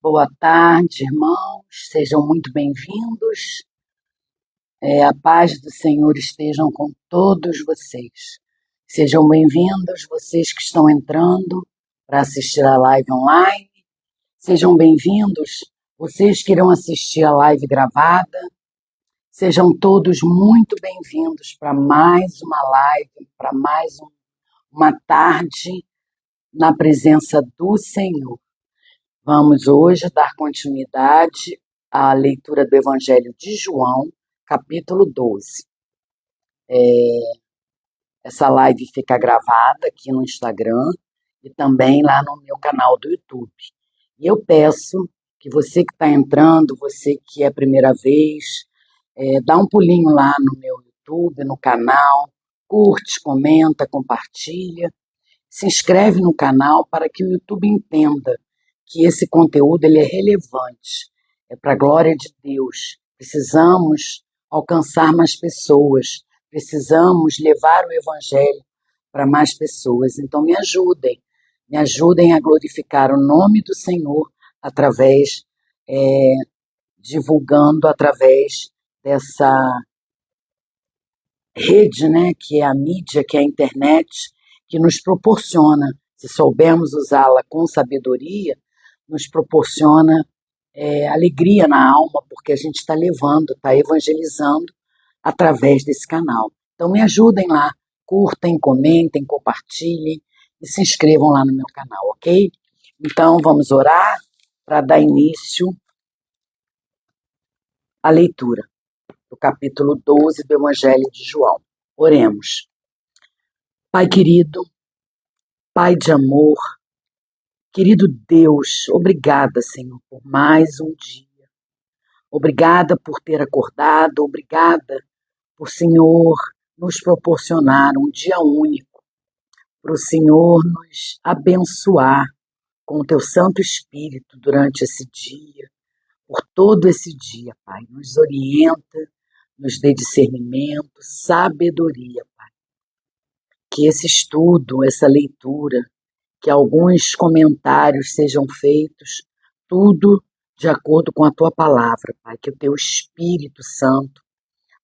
Boa tarde, irmãos. Sejam muito bem-vindos. A paz do Senhor estejam com todos vocês. Sejam bem-vindos, vocês que estão entrando para assistir a live online. Sejam bem-vindos, vocês que irão assistir a live gravada. Sejam todos muito bem-vindos para mais uma live, para mais uma tarde na presença do Senhor. Vamos hoje dar continuidade à leitura do Evangelho de João, capítulo 12. Essa live fica gravada aqui no Instagram e também lá no meu canal do YouTube. E eu peço que você que está entrando, você que é a primeira vez, dá um pulinho lá no meu YouTube, no canal, curte, comenta, compartilha, se inscreve no canal para que o YouTube entenda que esse conteúdo ele é relevante, é para a glória de Deus. Precisamos alcançar mais pessoas, precisamos levar o Evangelho para mais pessoas. Então me ajudem a glorificar o nome do Senhor através, divulgando através dessa rede, né, que é a mídia, que é a internet, que nos proporciona, se soubermos usá-la com sabedoria, nos proporciona alegria na alma, porque a gente está levando, está evangelizando através desse canal. Então me ajudem lá, curtem, comentem, compartilhem e se inscrevam lá no meu canal, ok? Então vamos orar para dar início à leitura do capítulo 12 do Evangelho de João. Oremos. Pai querido, Pai de amor, querido Deus, obrigada, Senhor, por mais um dia. Obrigada por ter acordado, obrigada por, Senhor, nos proporcionar um dia único, para o Senhor nos abençoar com o Teu Santo Espírito durante esse dia, por todo esse dia, Pai. Nos orienta, nos dê discernimento, sabedoria, Pai. Que esse estudo, essa leitura, que alguns comentários sejam feitos, tudo de acordo com a Tua palavra, Pai. Que o Teu Espírito Santo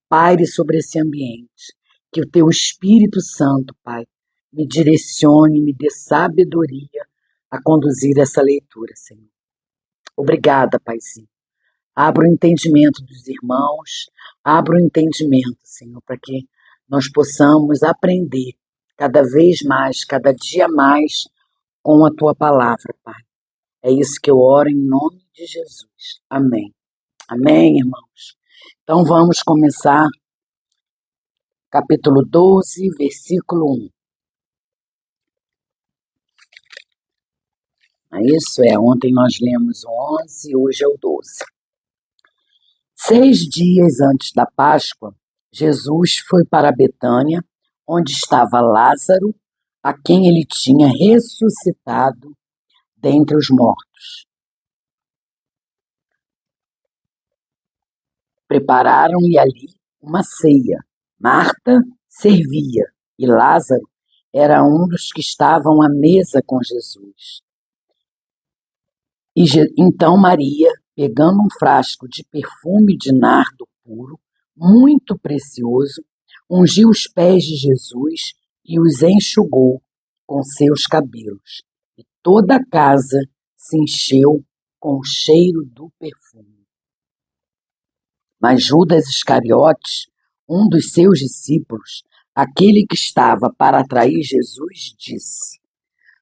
paire sobre esse ambiente. Que o Teu Espírito Santo, Pai, me direcione, me dê sabedoria a conduzir essa leitura, Senhor. Obrigada, Paizinho. Abra o entendimento dos irmãos, abra o entendimento, Senhor, para que nós possamos aprender cada vez mais, cada dia mais, com a Tua palavra, Pai. É isso que eu oro em nome de Jesus. Amém. Amém, irmãos? Então vamos começar capítulo 12, versículo 1. Isso ontem nós lemos o 11, hoje é o 12. 6 dias antes da Páscoa, Jesus foi para Betânia, onde estava Lázaro, a quem ele tinha ressuscitado dentre os mortos. Prepararam-lhe ali uma ceia. Marta servia e Lázaro era um dos que estavam à mesa com Jesus. Então Maria, pegando um frasco de perfume de nardo puro, muito precioso, ungiu os pés de Jesus e os enxugou com seus cabelos. E toda a casa se encheu com o cheiro do perfume. Mas Judas Iscariotes, um dos seus discípulos, aquele que estava para atrair Jesus, disse: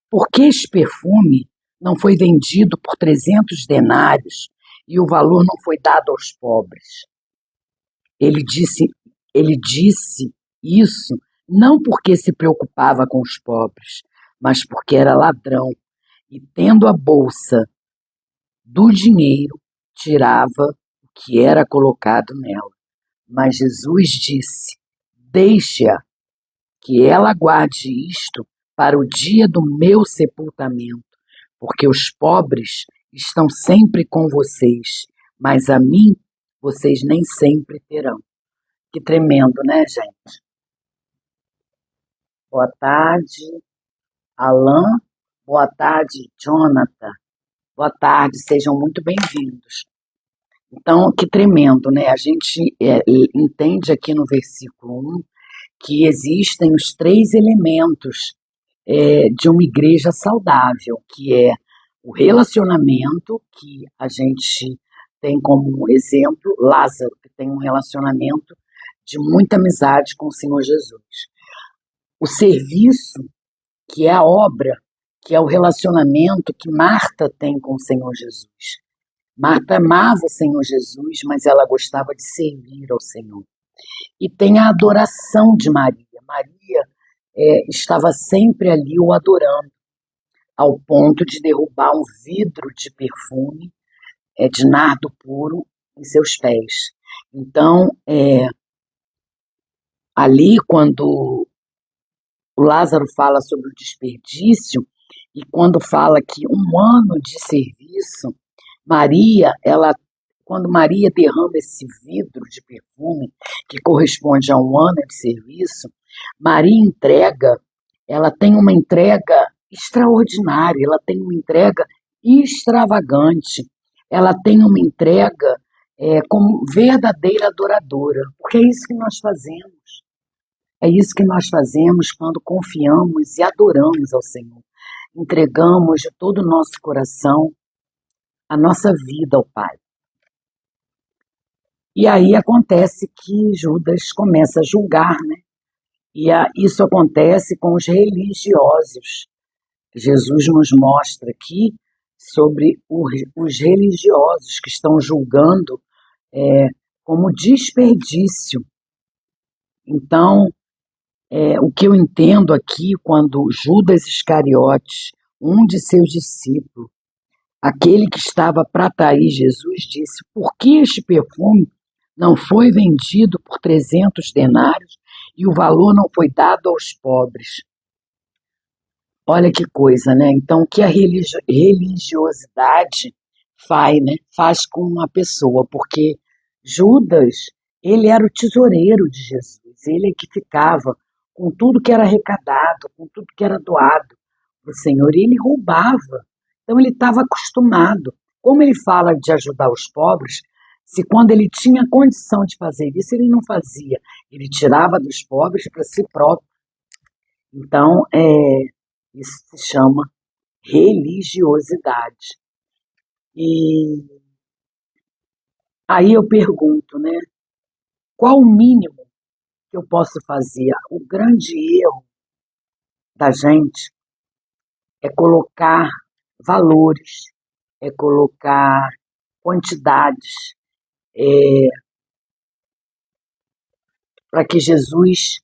por que esse perfume não foi vendido por 300 denários e o valor não foi dado aos pobres? Ele disse isso não porque se preocupava com os pobres, mas porque era ladrão e, tendo a bolsa do dinheiro, tirava o que era colocado nela. Mas Jesus disse: deixe-a, que ela guarde isto para o dia do meu sepultamento, porque os pobres estão sempre com vocês, mas a mim vocês nem sempre terão. Que tremendo, né, gente? Boa tarde, Alain. Boa tarde, Jonathan. Boa tarde, sejam muito bem-vindos. Então, que tremendo, né? A gente entende aqui no versículo 1 que existem os três elementos de uma igreja saudável, que é o relacionamento, que a gente tem como exemplo Lázaro, que tem um relacionamento de muita amizade com o Senhor Jesus. O serviço, que é a obra, que é o relacionamento que Marta tem com o Senhor Jesus. Marta amava o Senhor Jesus, mas ela gostava de servir ao Senhor. E tem a adoração de Maria. Maria estava sempre ali o adorando, ao ponto de derrubar um vidro de perfume de nardo puro em seus pés. Então, ali, quando o Lázaro fala sobre o desperdício, e quando fala que um ano de serviço, Maria, quando Maria derrama esse vidro de perfume, que corresponde a um ano de serviço, Maria ela tem uma entrega extraordinária, ela tem uma entrega extravagante, ela tem uma entrega como verdadeira adoradora, porque é isso que nós fazemos. É isso que nós fazemos quando confiamos e adoramos ao Senhor. Entregamos de todo o nosso coração a nossa vida ao Pai. E aí acontece que Judas começa a julgar, né? E isso acontece com os religiosos. Jesus nos mostra aqui sobre os religiosos que estão julgando como desperdício. Então, o que eu entendo aqui, quando Judas Iscariotes, um de seus discípulos, aquele que estava para trair Jesus, disse: por que este perfume não foi vendido por 300 denários e o valor não foi dado aos pobres? Olha que coisa, né? Então, o que a religiosidade faz, né? Faz com uma pessoa, porque Judas, ele era o tesoureiro de Jesus, ele é que ficava com tudo que era arrecadado, com tudo que era doado para o Senhor, e ele roubava. Então, ele estava acostumado. Como ele fala de ajudar os pobres, se quando ele tinha condição de fazer isso, ele não fazia, ele tirava dos pobres para si próprio. Então, isso se chama religiosidade. E aí eu pergunto, né? Qual o mínimo que eu posso fazer? O grande erro da gente é colocar valores, é colocar quantidades, para que Jesus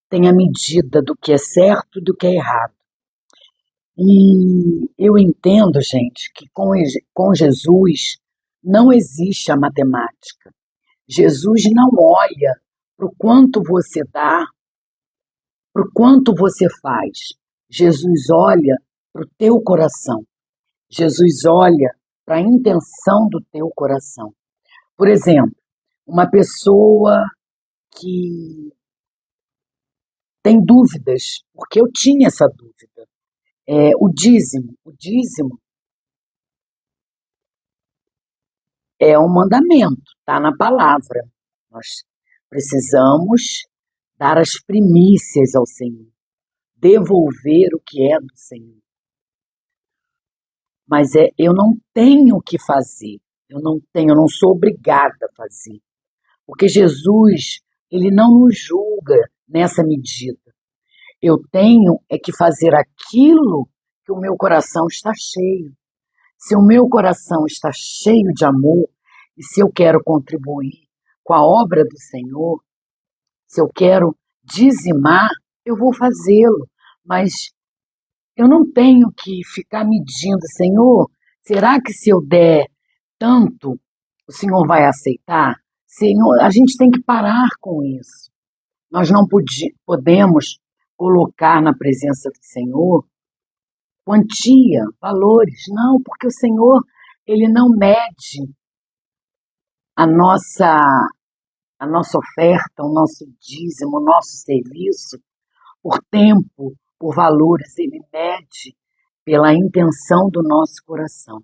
tenha medida do que é certo e do que é errado. E eu entendo, gente, que com Jesus não existe a matemática. Jesus não olha para o quanto você dá, para o quanto você faz. Jesus olha para o teu coração. Jesus olha para a intenção do teu coração. Por exemplo, uma pessoa que tem dúvidas, porque eu tinha essa dúvida. O dízimo é um mandamento, está na palavra. Nós precisamos dar as primícias ao Senhor, devolver o que é do Senhor. Mas eu não tenho que fazer, eu não sou obrigada a fazer, porque Jesus, ele não nos julga nessa medida. Eu tenho que fazer aquilo que o meu coração está cheio. Se o meu coração está cheio de amor, e se eu quero contribuir com a obra do Senhor, se eu quero dizimar, eu vou fazê-lo. Mas eu não tenho que ficar medindo, Senhor, será que se eu der tanto, o Senhor vai aceitar? Senhor, a gente tem que parar com isso. Nós não podemos colocar na presença do Senhor quantia, valores, não, porque o Senhor, ele não mede a nossa oferta, o nosso dízimo, o nosso serviço por tempo, por valores, ele mede pela intenção do nosso coração.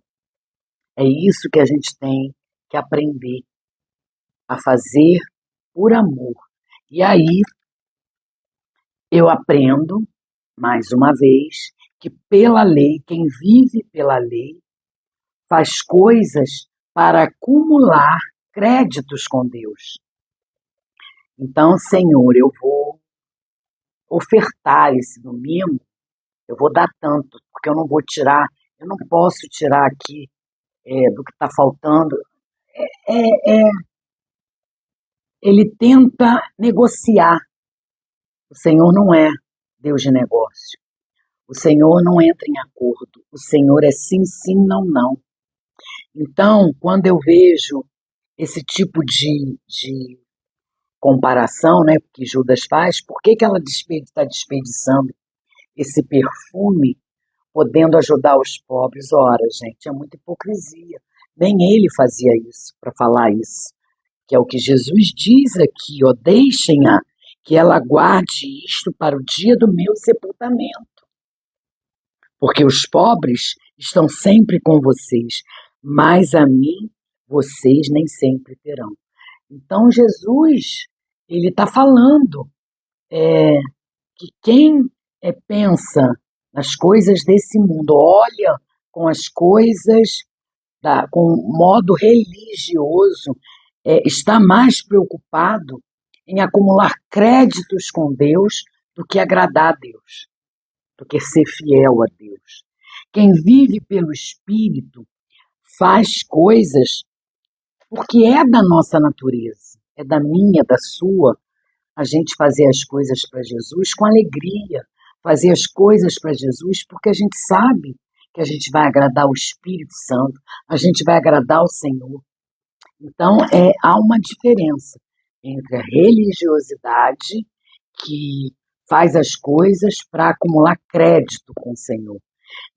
É isso que a gente tem que aprender a fazer por amor. E aí eu aprendo, mais uma vez, que pela lei, quem vive pela lei, faz coisas para acumular créditos com Deus. Então, Senhor, eu vou ofertar esse domingo, eu vou dar tanto, porque eu não vou tirar, eu não posso tirar aqui do que está faltando. É, é, ele tenta negociar. O Senhor não é Deus de negócio. O Senhor não entra em acordo. O Senhor é sim, sim, não, não. Então, quando eu vejo esse tipo de comparação, né, que Judas faz, por que ela está desperdiçando esse perfume, podendo ajudar os pobres? Ora, gente, é muita hipocrisia. Nem ele fazia isso, para falar isso. Que é o que Jesus diz aqui, ó, deixem-a, que ela guarde isto para o dia do meu sepultamento. Porque os pobres estão sempre com vocês, mas a mim vocês nem sempre terão. Então Jesus, ele está falando que quem pensa nas coisas desse mundo, olha com as coisas, com modo religioso, está mais preocupado em acumular créditos com Deus do que agradar a Deus, do que ser fiel a Deus. Quem vive pelo Espírito faz coisas porque é da nossa natureza, é da minha, da sua, a gente fazer as coisas para Jesus com alegria, fazer as coisas para Jesus porque a gente sabe que a gente vai agradar o Espírito Santo, a gente vai agradar o Senhor. Então, há uma diferença entre a religiosidade, que faz as coisas para acumular crédito com o Senhor,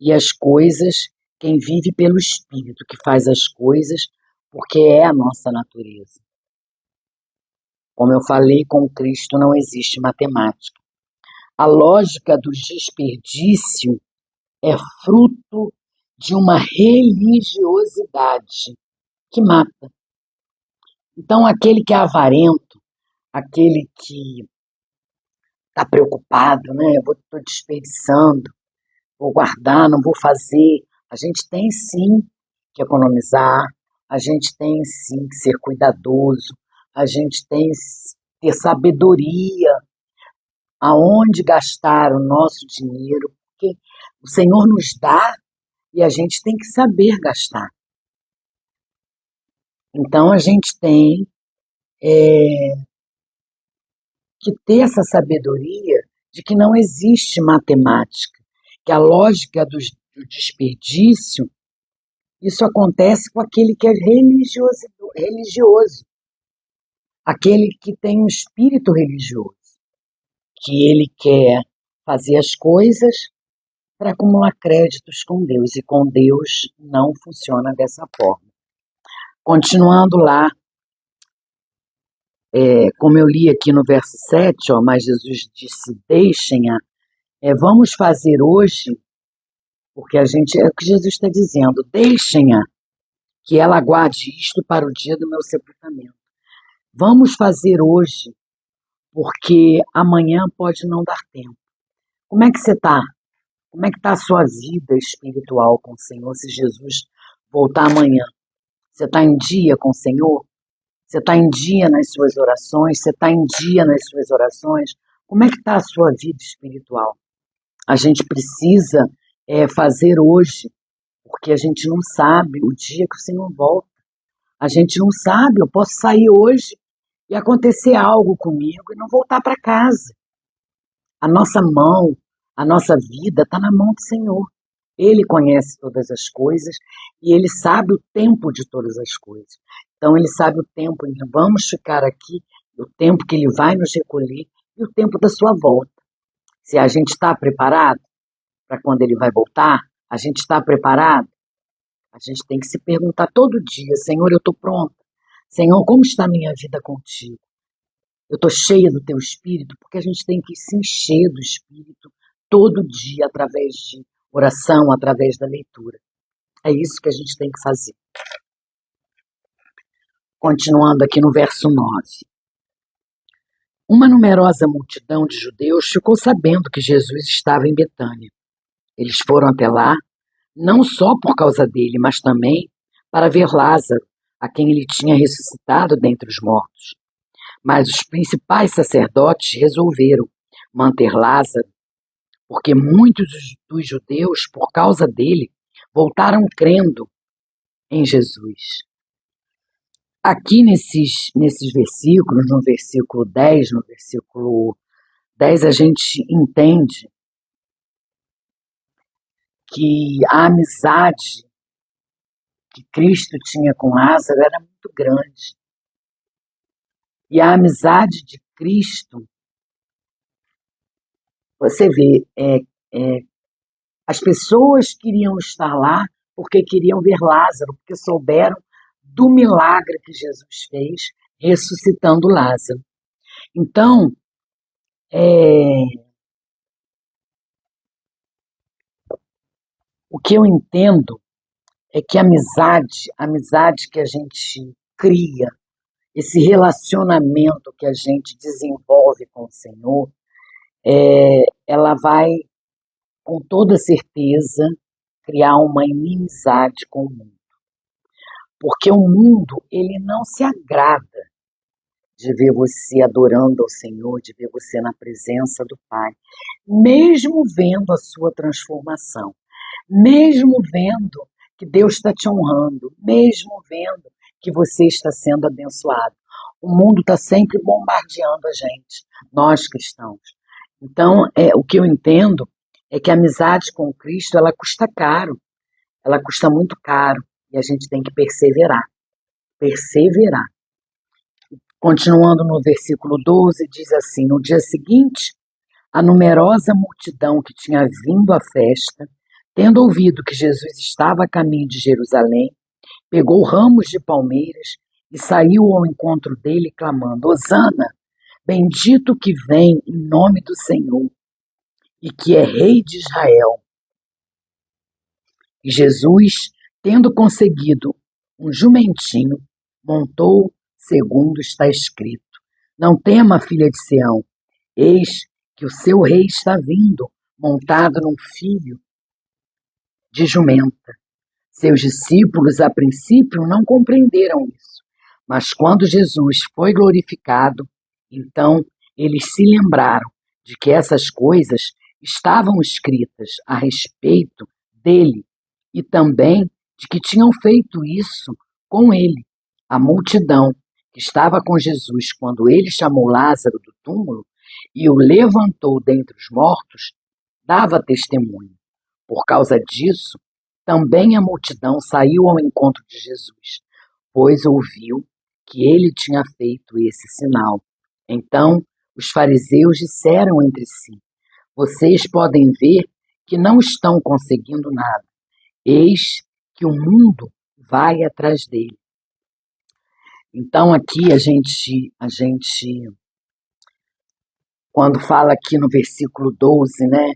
e as coisas, quem vive pelo Espírito, que faz as coisas porque é a nossa natureza. Como eu falei, com Cristo não existe matemática. A lógica do desperdício é fruto de uma religiosidade que mata. Então, aquele que é avarento, aquele que está preocupado, né? Estou desperdiçando, vou guardar, não vou fazer. A gente tem sim que economizar, a gente tem sim que ser cuidadoso, a gente tem que ter sabedoria aonde gastar o nosso dinheiro, porque o Senhor nos dá e a gente tem que saber gastar. Então a gente tem que ter essa sabedoria de que não existe matemática, que a lógica do desperdício, isso acontece com aquele que é religioso, aquele que tem um espírito religioso, que ele quer fazer as coisas para acumular créditos com Deus, e com Deus não funciona dessa forma. Continuando lá, como eu li aqui no verso 7, ó, mas Jesus disse, deixem-a, vamos fazer hoje, porque é o que Jesus está dizendo, deixem-a, que ela guarde isto para o dia do meu sepultamento. Vamos fazer hoje, porque amanhã pode não dar tempo. Como é que você está? Como é que está a sua vida espiritual com o Senhor se Jesus voltar amanhã? Você está em dia com o Senhor? Você está em dia nas suas orações? Você está em dia nas suas orações? Como é que está a sua vida espiritual? A gente precisa fazer hoje, porque a gente não sabe o dia que o Senhor volta. A gente não sabe, eu posso sair hoje e acontecer algo comigo e não voltar para casa. A nossa mão, a nossa vida está na mão do Senhor. Ele conhece todas as coisas e Ele sabe o tempo de todas as coisas. Então, Ele sabe o tempo em que vamos ficar aqui, o tempo que Ele vai nos recolher e o tempo da sua volta. Se a gente está preparado para quando Ele vai voltar, a gente está preparado? A gente tem que se perguntar todo dia, Senhor, eu estou pronta? Senhor, como está a minha vida contigo? Eu estou cheia do teu Espírito? Porque a gente tem que se encher do Espírito todo dia, através de oração, através da leitura. É isso que a gente tem que fazer. Continuando aqui no verso 9. Uma numerosa multidão de judeus ficou sabendo que Jesus estava em Betânia. Eles foram até lá, não só por causa dele, mas também para ver Lázaro, a quem ele tinha ressuscitado dentre os mortos. Mas os principais sacerdotes resolveram manter Lázaro, porque muitos dos judeus, por causa dele, voltaram crendo em Jesus. Aqui nesses versículos, no versículo 10, no versículo 10, a gente entende que a amizade que Cristo tinha com Lázaro era muito grande. E a amizade de Cristo, você vê, as pessoas queriam estar lá porque queriam ver Lázaro, porque souberam do milagre que Jesus fez ressuscitando Lázaro. Então, o que eu entendo é que a amizade que a gente cria, esse relacionamento que a gente desenvolve com o Senhor, ela vai, com toda certeza, criar uma inimizade com o mundo. Porque o mundo, ele não se agrada de ver você adorando ao Senhor, de ver você na presença do Pai, mesmo vendo a sua transformação, mesmo vendo que Deus está te honrando, mesmo vendo que você está sendo abençoado. O mundo está sempre bombardeando a gente, nós cristãos. Então, o que eu entendo é que a amizade com Cristo, ela custa caro, ela custa muito caro, e a gente tem que perseverar. Perseverar. Continuando no versículo 12, diz assim: no dia seguinte, a numerosa multidão que tinha vindo à festa, tendo ouvido que Jesus estava a caminho de Jerusalém, pegou ramos de palmeiras e saiu ao encontro dele, clamando: Hosana, bendito que vem em nome do Senhor e que é Rei de Israel. E Jesus, tendo conseguido um jumentinho, montou segundo está escrito: não tema, filha de Sião, eis que o seu rei está vindo, montado num filho de jumenta. Seus discípulos, a princípio, não compreenderam isso, mas quando Jesus foi glorificado, então eles se lembraram de que essas coisas estavam escritas a respeito dele e também de que tinham feito isso com ele. A multidão que estava com Jesus quando ele chamou Lázaro do túmulo e o levantou dentre os mortos, dava testemunho. Por causa disso, também a multidão saiu ao encontro de Jesus, pois ouviu que ele tinha feito esse sinal. Então, os fariseus disseram entre si: vocês podem ver que não estão conseguindo nada. Eis que o mundo vai atrás dele. Então, aqui a gente quando fala aqui no versículo 12, né?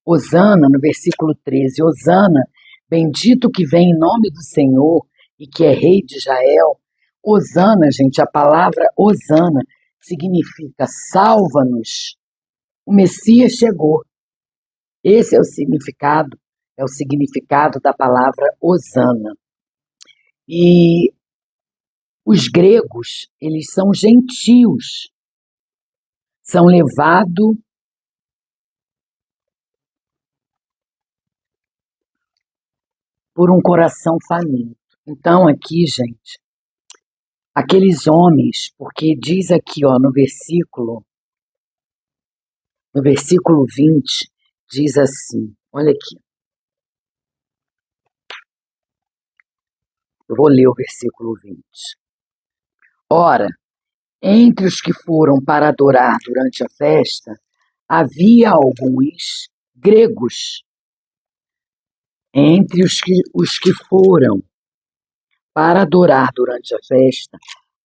Hosana, no versículo 13, Hosana, bendito que vem em nome do Senhor e que é Rei de Israel. Hosana, gente, a palavra Hosana significa salva-nos. O Messias chegou. Esse é o significado da palavra Hosana. E os gregos, eles são gentios, são levados por um coração faminto. Então aqui, gente, aqueles homens, porque diz aqui, ó, no versículo 20, diz assim, olha aqui. Eu vou ler o versículo 20. Ora, entre os que foram para adorar durante a festa, havia alguns gregos. Entre os que foram para adorar durante a festa,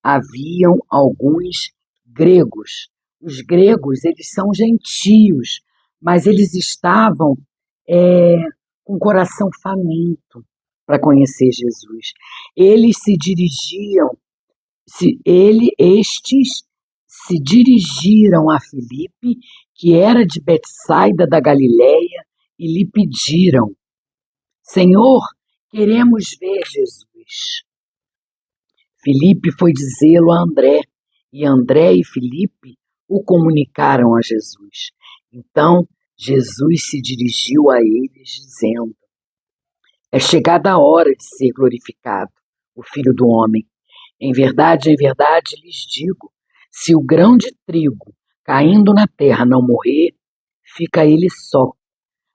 haviam alguns gregos. Os gregos, eles são gentios, mas eles estavam com o coração faminto. para conhecer Jesus. Eles se dirigiam, estes se dirigiram a Filipe, que era de Betsaida da Galileia, e lhe pediram: Senhor, queremos ver Jesus. Filipe foi dizê-lo a André, e André e Filipe o comunicaram a Jesus. Então, Jesus se dirigiu a eles, dizendo: É chegada a hora de ser glorificado o Filho do Homem. Em verdade, lhes digo, se o grão de trigo caindo na terra não morrer, fica ele só.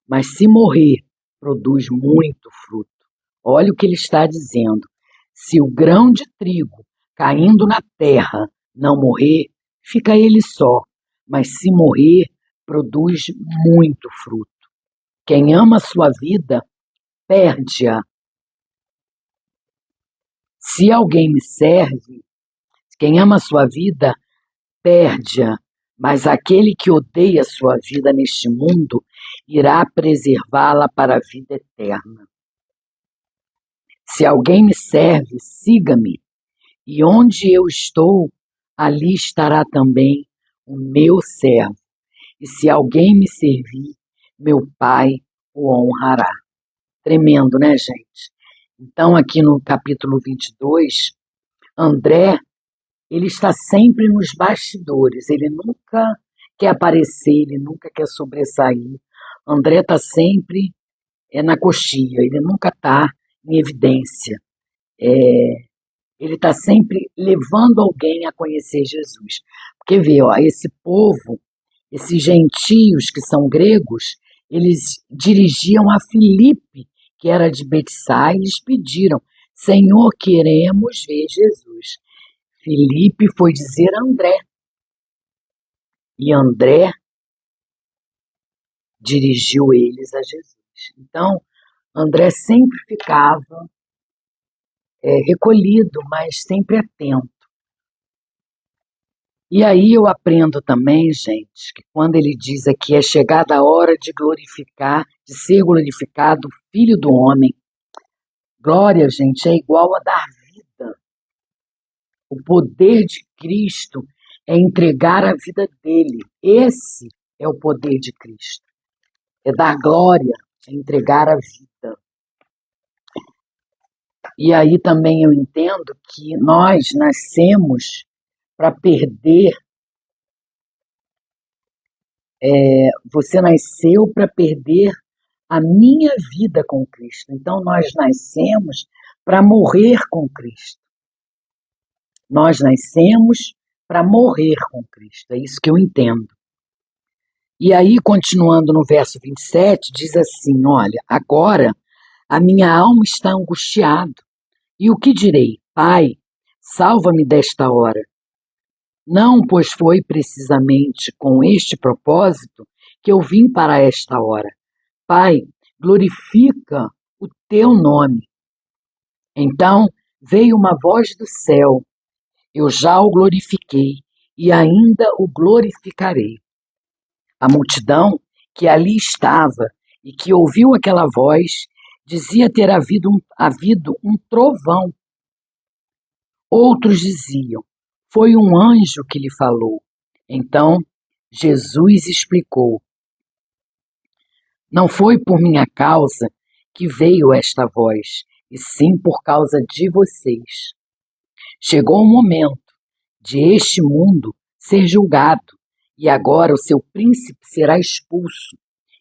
Mas se morrer, produz muito fruto. Olha o que ele está dizendo. Se o grão de trigo caindo na terra não morrer, fica ele só. Mas se morrer, produz muito fruto. Quem ama a sua vida, perde-a. Se alguém me serve, quem ama a sua vida, perde-a. Mas aquele que odeia a sua vida neste mundo, irá preservá-la para a vida eterna. Se alguém me serve, siga-me, e onde eu estou, ali estará também o meu servo. E se alguém me servir, meu Pai o honrará. Tremendo, né, gente? Então, aqui no capítulo 22, André, ele está sempre nos bastidores, ele nunca quer aparecer, ele nunca quer sobressair. André está sempre na coxia, ele nunca está em evidência. Ele está sempre levando alguém a conhecer Jesus. Porque vê, ó, esse povo, esses gentios que são gregos, eles dirigiam a Filipe, que era de Betsaida, e eles pediram: Senhor, queremos ver Jesus. Filipe foi dizer a André, e André dirigiu eles a Jesus. Então, André sempre ficava recolhido, mas sempre atento. E aí eu aprendo também, gente, que quando ele diz aqui é chegada a hora de glorificar, de ser glorificado o Filho do Homem. Glória, gente, é igual a dar vida. O poder de Cristo é entregar a vida dele. Esse é o poder de Cristo. É dar glória, é entregar a vida. E aí também eu entendo que nós nascemos para perder. Você nasceu para perder a minha vida com Cristo. Então nós nascemos para morrer com Cristo. Nós nascemos para morrer com Cristo. É isso que eu entendo. E aí, continuando no verso 27, diz assim: olha, agora a minha alma está angustiada. E o que direi? Pai, salva-me desta hora. Não, pois foi precisamente com este propósito que eu vim para esta hora. Pai, glorifica o teu nome. Então veio uma voz do céu: eu já o glorifiquei e ainda o glorificarei. A multidão que ali estava e que ouviu aquela voz dizia ter havido um trovão. Outros diziam: foi um anjo que lhe falou. Então Jesus explicou: não foi por minha causa que veio esta voz, e sim por causa de vocês. Chegou o momento de este mundo ser julgado, e agora o seu príncipe será expulso.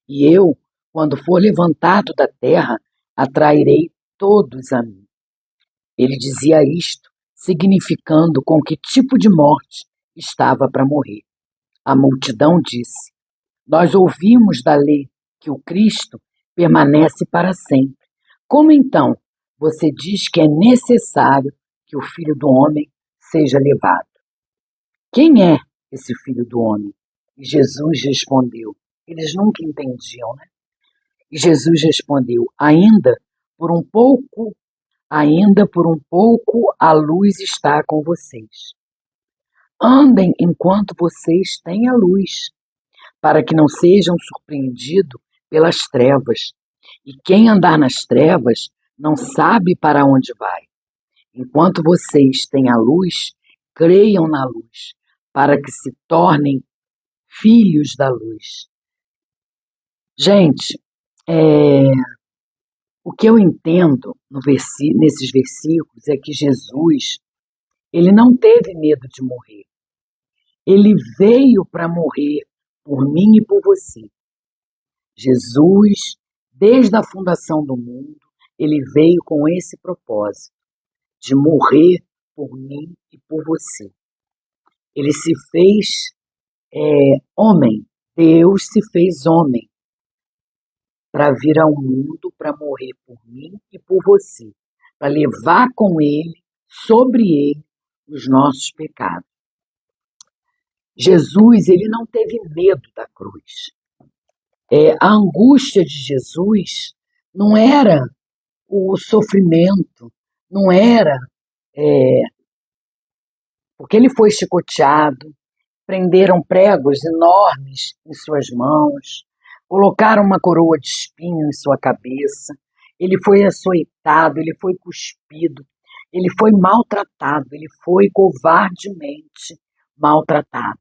E eu, quando for levantado da terra, atrairei todos a mim. Ele dizia isto, significando com que tipo de morte estava para morrer. A multidão disse: nós ouvimos da lei que o Cristo permanece para sempre. Como então você diz que é necessário que o Filho do Homem seja levado? Quem é esse Filho do Homem? E Jesus respondeu. Eles nunca entendiam, né? E Jesus respondeu: ainda por um pouco a luz está com vocês. Andem enquanto vocês têm a luz, para que não sejam surpreendidos pelas trevas. E quem andar nas trevas não sabe para onde vai. Enquanto vocês têm a luz, creiam na luz, para que se tornem filhos da luz. Gente, o que eu entendo nesses versículos é que Jesus, ele não teve medo de morrer. Ele veio para morrer por mim e por você. Jesus, desde a fundação do mundo, ele veio com esse propósito, de morrer por mim e por você. Ele se fez homem, Deus se fez homem para vir ao mundo, para morrer por mim e por você, para levar com ele, sobre ele, os nossos pecados. Jesus, ele não teve medo da cruz. A angústia de Jesus não era o sofrimento, não era porque ele foi chicoteado, prenderam pregos enormes em suas mãos, colocaram uma coroa de espinho em sua cabeça, ele foi açoitado, ele foi cuspido, ele foi maltratado, ele foi covardemente maltratado.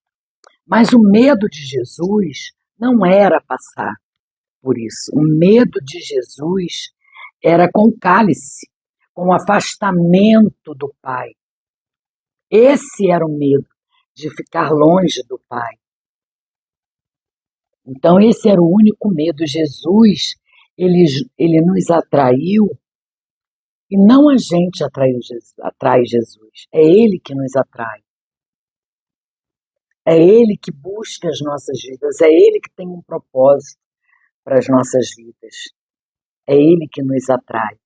Mas o medo de Jesus não era passar por isso. O medo de Jesus era com o cálice, com o afastamento do Pai. Esse era o medo, de ficar longe do Pai. Então, esse era o único medo. Jesus, ele nos atraiu, e não a gente atrai Jesus. É Ele que nos atrai. É Ele que busca as nossas vidas. É Ele que tem um propósito para as nossas vidas. É Ele que nos atrai.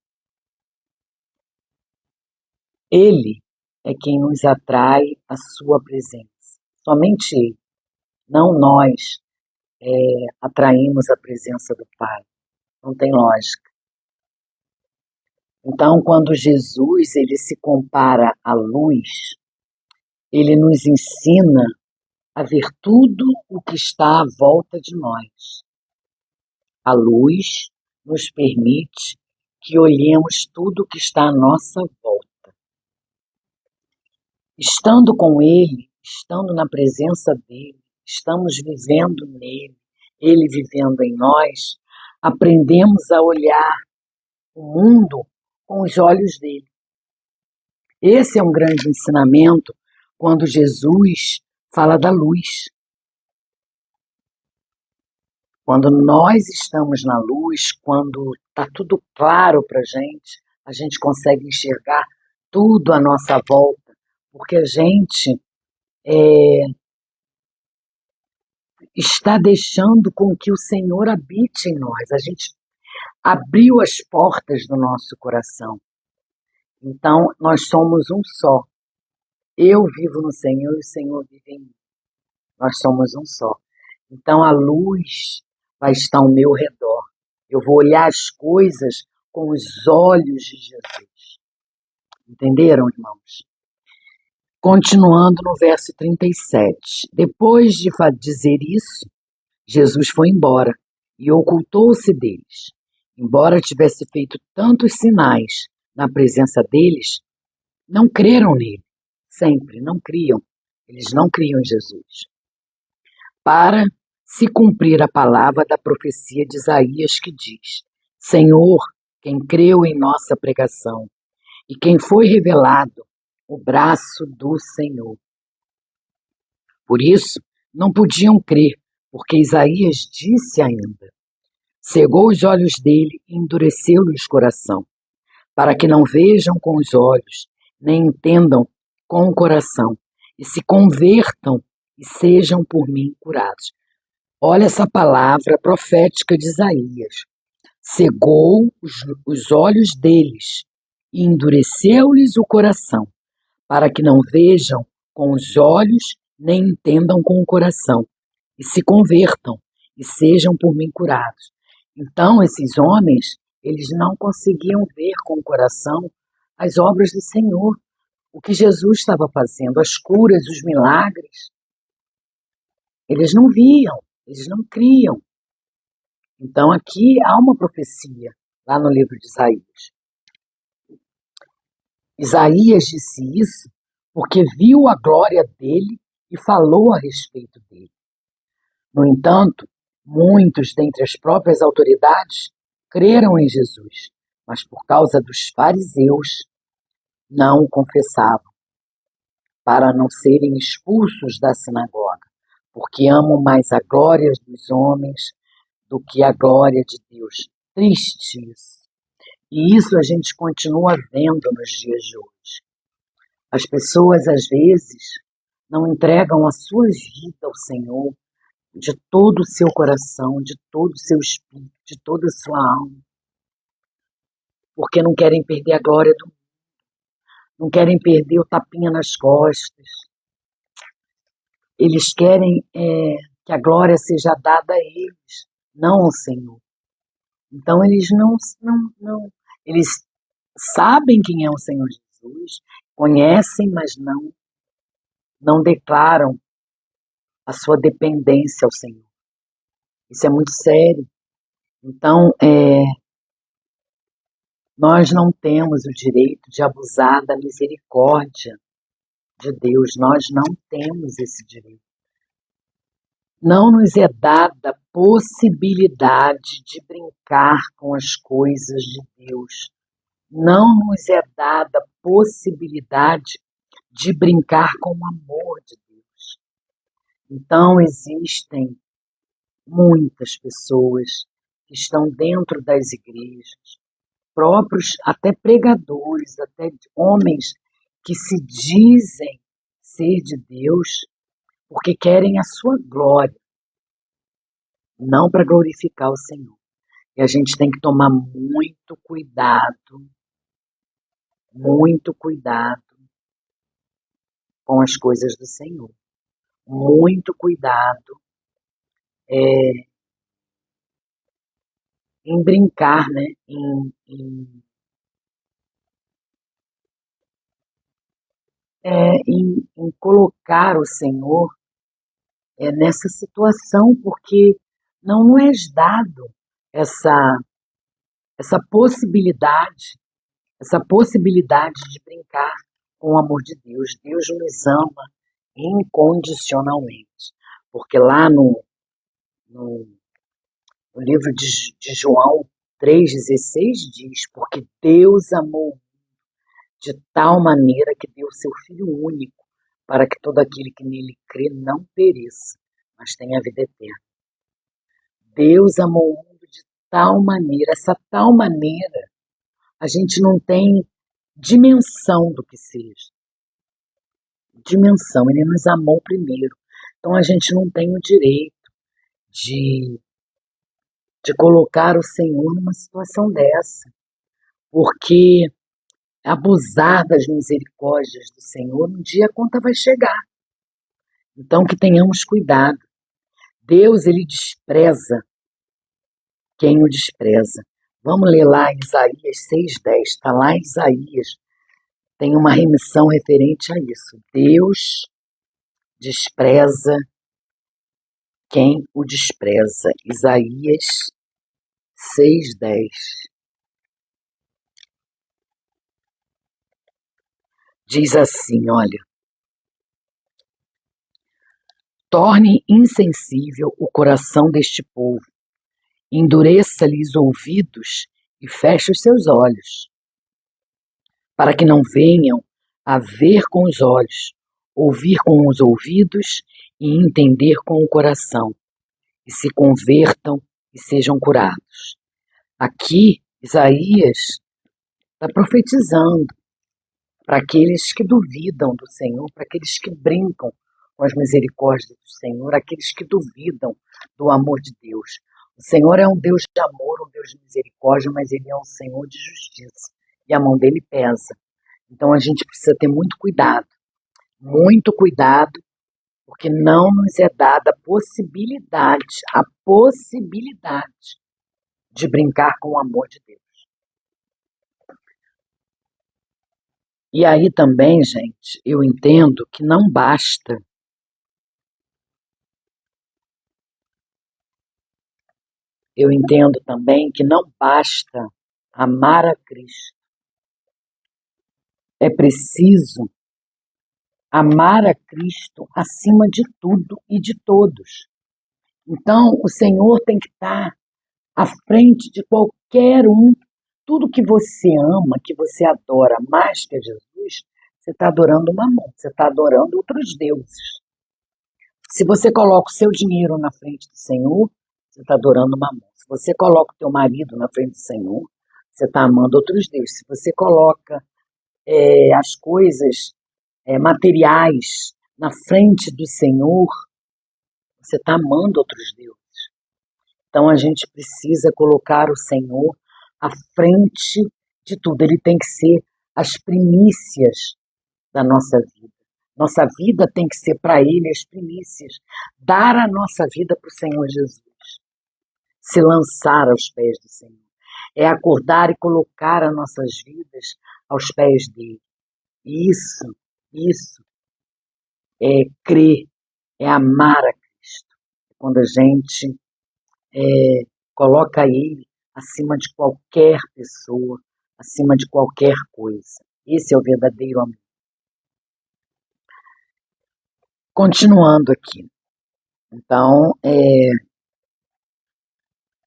Ele é quem nos atrai a sua presença. Somente Ele. Não nós atraímos a presença do Pai. Não tem lógica. Então, quando Jesus ele se compara à luz, ele nos ensina a ver tudo o que está à volta de nós. A luz nos permite que olhemos tudo o que está à nossa volta. Estando com Ele, estando na presença dEle, estamos vivendo nele, Ele vivendo em nós, aprendemos a olhar o mundo com os olhos dele. Esse é um grande ensinamento quando Jesus fala da luz. Quando nós estamos na luz, quando está tudo claro para a gente consegue enxergar tudo à nossa volta, porque a gente está deixando com que o Senhor habite em nós. A gente abriu as portas do nosso coração. Então, nós somos um só. Eu vivo no Senhor e o Senhor vive em mim. Nós somos um só. Então, a luz vai estar ao meu redor. Eu vou olhar as coisas com os olhos de Jesus. Entenderam, irmãos? Continuando no verso 37. Depois de dizer isso, Jesus foi embora e ocultou-se deles. Embora tivesse feito tantos sinais na presença deles, não creram nele. Sempre, não criam. Eles não criam em Jesus. Para se cumprir a palavra da profecia de Isaías que diz: Senhor, quem creu em nossa pregação e quem foi revelado o braço do Senhor. Por isso, não podiam crer, porque Isaías disse ainda: cegou os olhos dele e endureceu-lhes o coração, para que não vejam com os olhos, nem entendam com o coração, e se convertam e sejam por mim curados. Olha essa palavra profética de Isaías. Cegou os olhos deles e endureceu-lhes o coração, para que não vejam com os olhos, nem entendam com o coração, e se convertam e sejam por mim curados. Então, esses homens, eles não conseguiam ver com o coração as obras do Senhor, o que Jesus estava fazendo, as curas, os milagres. Eles não viam, eles não criam. Então, aqui há uma profecia, lá no livro de Isaías. Isaías disse isso porque viu a glória dele e falou a respeito dele. No entanto, muitos dentre as próprias autoridades creram em Jesus, mas por causa dos fariseus não o confessavam, para não serem expulsos da sinagoga, porque amam mais a glória dos homens do que a glória de Deus. Triste isso. E isso a gente continua vendo nos dias de hoje. As pessoas, às vezes, não entregam a sua vida ao Senhor de todo o seu coração, de todo o seu espírito, de toda a sua alma, porque não querem perder a glória do mundo, não querem perder o tapinha nas costas. Eles querem que a glória seja dada a eles, não ao Senhor. Então eles não, eles sabem quem é o Senhor Jesus, conhecem, mas não declaram a sua dependência ao Senhor. Isso é muito sério. Então, nós não temos o direito de abusar da misericórdia de Deus. Nós não temos esse direito. Não nos é dada possibilidade de brincar com as coisas de Deus. Não nos é dada possibilidade de brincar com o amor de Deus. Então, existem muitas pessoas que estão dentro das igrejas, próprios até pregadores, até homens que se dizem ser de Deus, porque querem a sua glória, não para glorificar o Senhor. E a gente tem que tomar muito cuidado com as coisas do Senhor. Muito cuidado em brincar, né? Em colocar o Senhor nessa situação, porque não nos é dado essa, essa possibilidade de brincar com o amor de Deus. Deus nos ama incondicionalmente, porque lá no, no livro de João 3,16 diz, porque Deus amou de tal maneira que deu seu Filho único, para que todo aquele que nele crê não pereça, mas tenha vida eterna. Deus amou o mundo de tal maneira, essa tal maneira, a gente não tem dimensão do que seja. Dimensão, ele nos amou primeiro. Então a gente não tem o direito de, de colocar o Senhor numa situação dessa, porque abusar das misericórdias do Senhor, um dia a conta vai chegar. Então que tenhamos cuidado. Deus, ele despreza quem o despreza. Vamos ler lá em Isaías 6,10. Está lá em Isaías. Tem uma remissão referente a isso. Deus despreza quem o despreza. Isaías 6,10. Diz assim, olha. Torne insensível o coração deste povo. Endureça-lhe os ouvidos e feche os seus olhos, para que não venham a ver com os olhos, ouvir com os ouvidos e entender com o coração, e se convertam e sejam curados. Aqui, Isaías está profetizando para aqueles que duvidam do Senhor, para aqueles que brincam com as misericórdias do Senhor, aqueles que duvidam do amor de Deus. O Senhor é um Deus de amor, um Deus de misericórdia, mas Ele é um Senhor de justiça, e a mão dele pesa. Então a gente precisa ter muito cuidado, porque não nos é dada a possibilidade de brincar com o amor de Deus. E aí também, gente, eu entendo que não basta amar a Cristo. É preciso amar a Cristo acima de tudo e de todos. Então, o Senhor tem que estar à frente de qualquer um. Tudo que você ama, que você adora mais que a Jesus, você está adorando Mamon, você está adorando outros deuses. Se você coloca o seu dinheiro na frente do Senhor, você está adorando Mamon. Se você coloca o teu marido na frente do Senhor, você está amando outros deuses. Se você coloca as coisas materiais na frente do Senhor, você está amando outros deuses. Então a gente precisa colocar o Senhor à frente de tudo. Ele tem que ser as primícias da nossa vida. Nossa vida tem que ser para Ele as primícias. Dar a nossa vida para o Senhor Jesus. Se lançar aos pés do Senhor. É acordar e colocar as nossas vidas aos pés dele. Isso é crer, é amar a Cristo. Quando a gente coloca Ele acima de qualquer pessoa, acima de qualquer coisa. Esse é o verdadeiro amor. Continuando aqui. Então,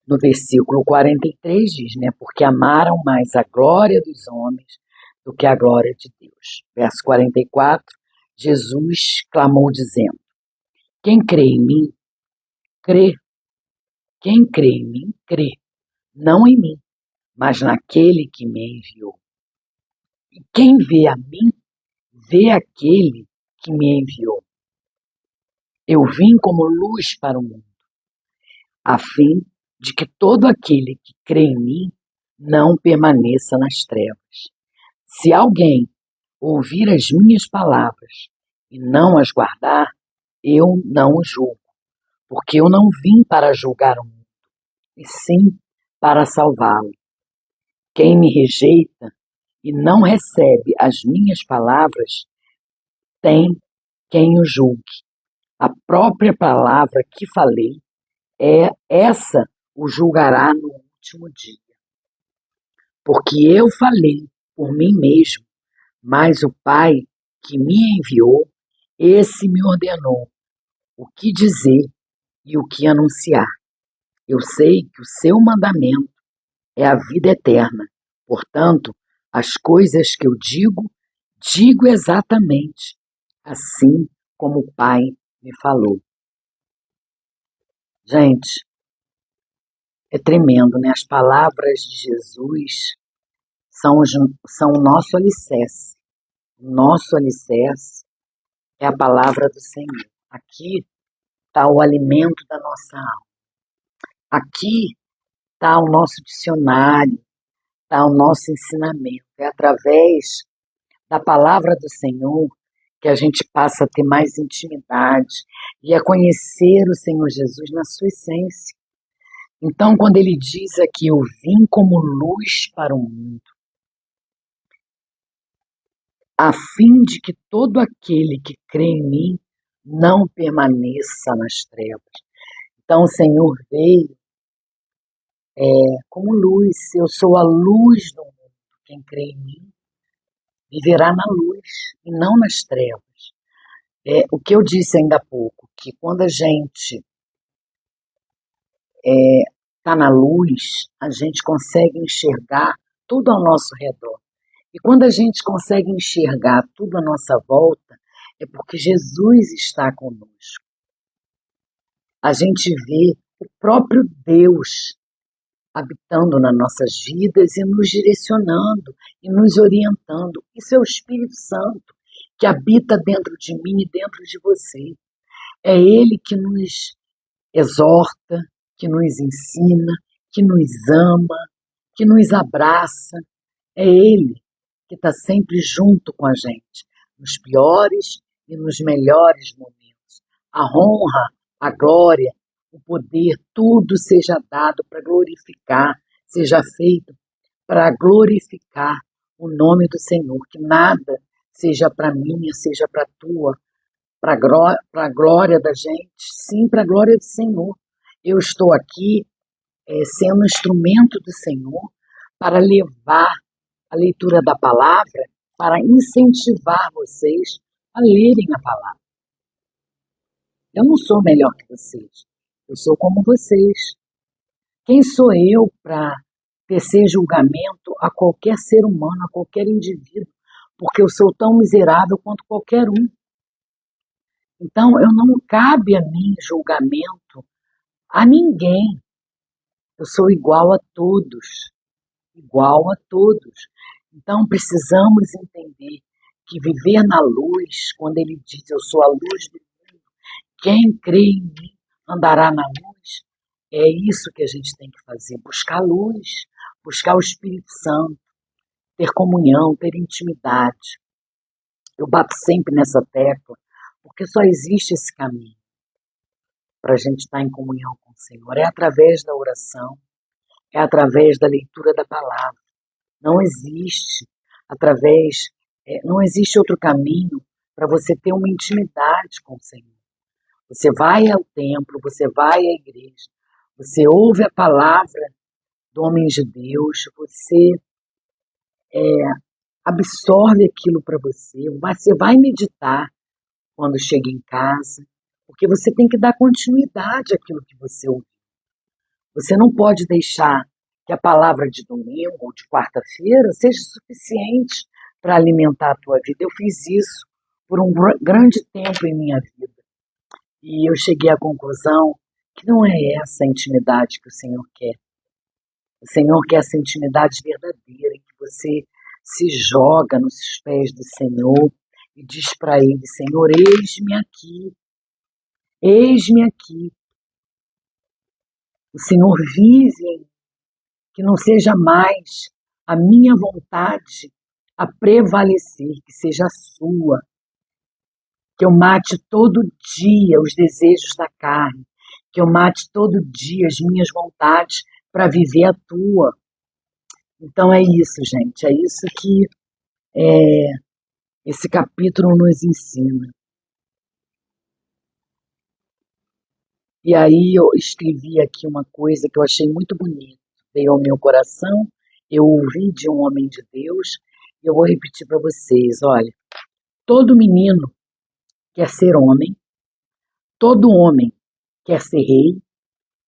no versículo 43 diz, né? Porque amaram mais a glória dos homens do que a glória de Deus. Verso 44, Jesus clamou dizendo, quem crê em mim, crê. Quem crê em mim, crê. Não em mim, mas naquele que me enviou. E quem vê a mim, vê aquele que me enviou. Eu vim como luz para o mundo, a fim de que todo aquele que crê em mim não permaneça nas trevas. Se alguém ouvir as minhas palavras e não as guardar, eu não o julgo, porque eu não vim para julgar o mundo, e sim para salvá-lo. Quem me rejeita e não recebe as minhas palavras, tem quem o julgue. A própria palavra que falei, essa o julgará no último dia. Porque eu falei por mim mesmo, mas o Pai que me enviou, esse me ordenou o que dizer e o que anunciar. Eu sei que o seu mandamento é a vida eterna. Portanto, as coisas que eu digo exatamente assim como o Pai me falou. Gente, é tremendo, né? As palavras de Jesus são o nosso alicerce. O nosso alicerce é a palavra do Senhor. Aqui está o alimento da nossa alma. Aqui está o nosso dicionário, está o nosso ensinamento. É através da palavra do Senhor que a gente passa a ter mais intimidade e a conhecer o Senhor Jesus na sua essência. Então, quando ele diz aqui, eu vim como luz para o mundo, a fim de que todo aquele que crê em mim não permaneça nas trevas. Então, o Senhor veio como luz. Eu sou a luz do mundo. Quem crê em mim viverá na luz e não nas trevas. O que eu disse ainda há pouco, que quando a gente está na luz, a gente consegue enxergar tudo ao nosso redor. E quando a gente consegue enxergar tudo à nossa volta, é porque Jesus está conosco. A gente vê o próprio Deus habitando nas nossas vidas e nos direcionando e nos orientando. Isso é o Espírito Santo que habita dentro de mim e dentro de você. É Ele que nos exorta, que nos ensina, que nos ama, que nos abraça. É Ele que está sempre junto com a gente, nos piores e nos melhores momentos. A honra, a glória, o poder, tudo seja dado para glorificar, seja feito para glorificar o nome do Senhor. Que nada seja para mim, seja para a tua, para a glória da gente, sim, para a glória do Senhor. Eu estou aqui sendo um instrumento do Senhor para levar a leitura da palavra para incentivar vocês a lerem a palavra. Eu não sou melhor que vocês, eu sou como vocês. Quem sou eu para tecer julgamento a qualquer ser humano, a qualquer indivíduo? Porque eu sou tão miserável quanto qualquer um. Então, eu não cabe a mim julgamento a ninguém. Eu sou igual a todos, igual a todos. Então, precisamos entender que viver na luz, quando ele diz eu sou a luz do mundo, quem crê em mim andará na luz, é isso que a gente tem que fazer, buscar luz, buscar o Espírito Santo, ter comunhão, ter intimidade. Eu bato sempre nessa tecla, porque só existe esse caminho para a gente estar em comunhão com o Senhor. É através da oração, é através da leitura da palavra. Não existe não existe outro caminho para você ter uma intimidade com o Senhor. Você vai ao templo, você vai à igreja, você ouve a palavra do homem de Deus, você absorve aquilo para você vai meditar quando chega em casa, porque você tem que dar continuidade àquilo que você ouviu. Você não pode deixar que a palavra de domingo ou de quarta-feira seja suficiente para alimentar a tua vida. Eu fiz isso por um grande tempo em minha vida. E eu cheguei à conclusão que não é essa a intimidade que o Senhor quer. O Senhor quer essa intimidade verdadeira, em que você se joga nos pés do Senhor e diz para Ele, Senhor, eis-me aqui, eis-me aqui. O Senhor vive em mim, que não seja mais a minha vontade a prevalecer, que seja a sua. Que eu mate todo dia os desejos da carne, que eu mate todo dia as minhas vontades para viver a tua. Então é isso, gente, é isso que esse capítulo nos ensina. E aí eu escrevi aqui uma coisa que eu achei muito bonita, veio ao meu coração, eu ouvi de um homem de Deus, e eu vou repetir para vocês, olha, todo menino quer ser homem, todo homem quer ser rei,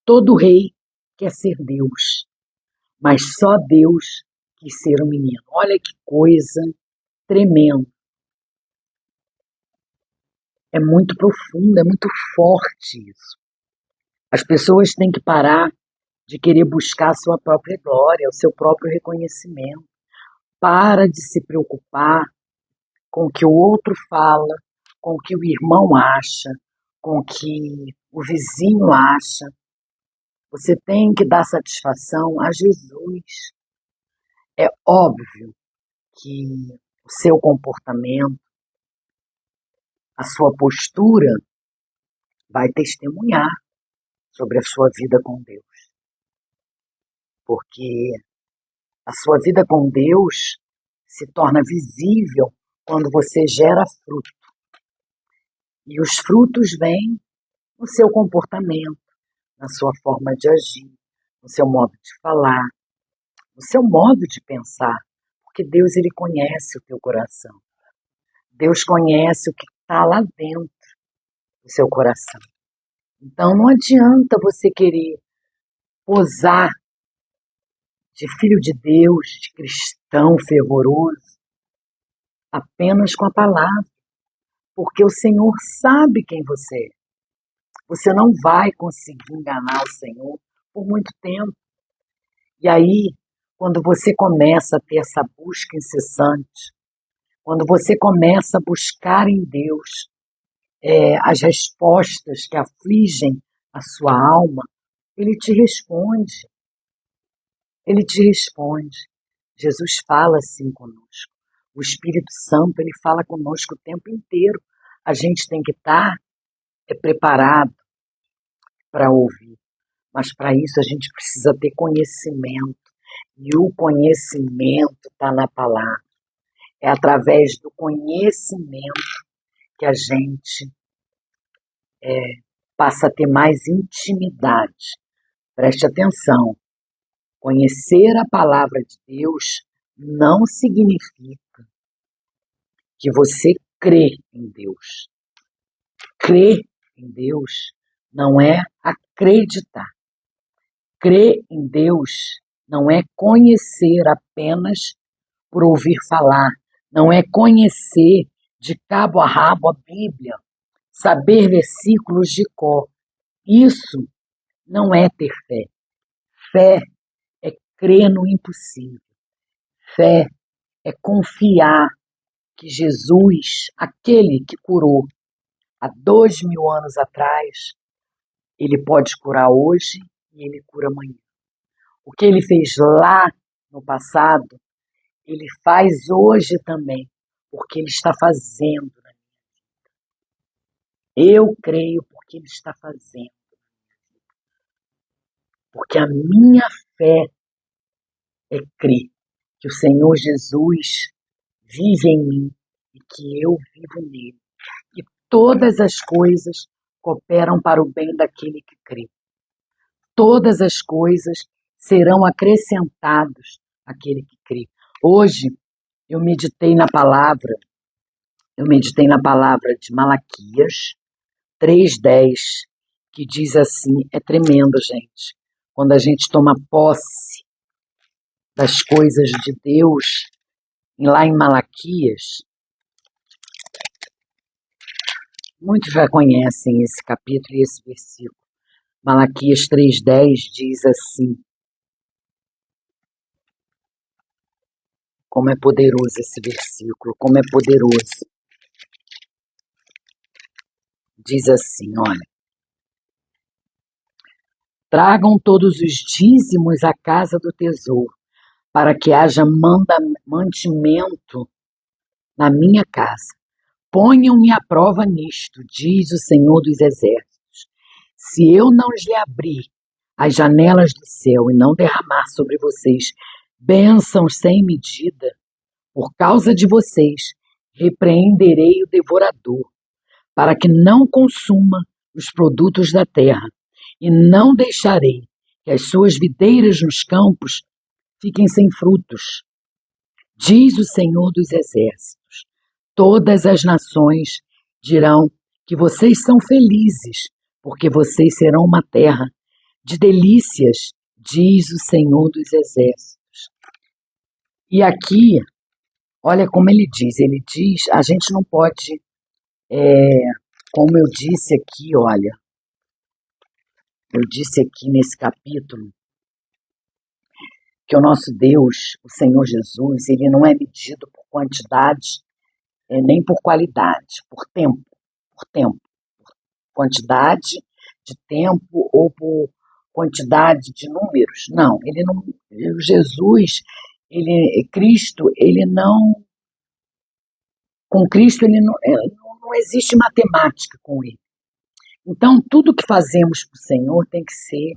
todo rei quer ser Deus, mas só Deus quis ser um menino. Olha que coisa tremenda. É muito profundo, é muito forte isso. As pessoas têm que parar de querer buscar a sua própria glória, o seu próprio reconhecimento. Para de se preocupar com o que o outro fala, com o que o irmão acha, com o que o vizinho acha. Você tem que dar satisfação a Jesus. É óbvio que o seu comportamento, a sua postura, vai testemunhar sobre a sua vida com Deus. Porque a sua vida com Deus se torna visível quando você gera fruto. E os frutos vêm no seu comportamento, na sua forma de agir, no seu modo de falar, no seu modo de pensar. Porque Deus, Ele conhece o teu coração. Deus conhece o que está lá dentro do seu coração. Então não adianta você querer posar de filho de Deus, de cristão fervoroso, apenas com a palavra, porque o Senhor sabe quem você é. Você não vai conseguir enganar o Senhor por muito tempo. E aí, quando você começa a ter essa busca incessante, quando você começa a buscar em Deus as respostas que afligem a sua alma, Ele te responde. Ele te responde. Jesus fala assim conosco. O Espírito Santo, ele fala conosco o tempo inteiro. A gente tem que estar preparado para ouvir. Mas para isso a gente precisa ter conhecimento. E o conhecimento está na palavra. É através do conhecimento que a gente passa a ter mais intimidade. Preste atenção. Conhecer a palavra de Deus não significa que você crê em Deus. Crer em Deus não é acreditar. Crer em Deus não é conhecer apenas por ouvir falar, não é conhecer de cabo a rabo a Bíblia, saber versículos de cor. Isso não é ter fé. Fé é crer no impossível. Fé é confiar que Jesus, aquele que curou há 2000 anos atrás, ele pode curar hoje e ele cura amanhã. O que ele fez lá no passado, ele faz hoje também, porque ele está fazendo. Eu creio porque ele está fazendo. Porque a minha fé é crer que o Senhor Jesus vive em mim e que eu vivo nele. E todas as coisas cooperam para o bem daquele que crê. Todas as coisas serão acrescentadas àquele que crê. Hoje eu meditei na palavra de Malaquias 3:10, que diz assim, é tremendo, gente. Quando a gente toma posse das coisas de Deus, lá em Malaquias, muitos já conhecem esse capítulo e esse versículo. Malaquias 3:10 diz assim, como é poderoso esse versículo, como é poderoso. Diz assim, olha, tragam todos os dízimos à casa do tesouro, para que haja mantimento na minha casa. Ponham-me à prova nisto, diz o Senhor dos Exércitos. Se eu não lhe abrir as janelas do céu e não derramar sobre vocês bênçãos sem medida, por causa de vocês, repreenderei o devorador, para que não consuma os produtos da terra, e não deixarei que as suas videiras nos campos fiquem sem frutos. Diz o Senhor dos Exércitos. Todas as nações dirão que vocês são felizes, porque vocês serão uma terra de delícias, diz o Senhor dos Exércitos. E aqui, olha como ele diz, a gente não pode, como eu disse aqui, olha, eu disse aqui nesse capítulo, que o nosso Deus, o Senhor Jesus, ele não é medido por quantidade, nem por qualidade, por tempo, por quantidade de tempo ou por quantidade de números. Não, ele não, Jesus, Cristo, ele não, com Cristo ele não existe matemática com ele. Então, tudo que fazemos para o Senhor tem que ser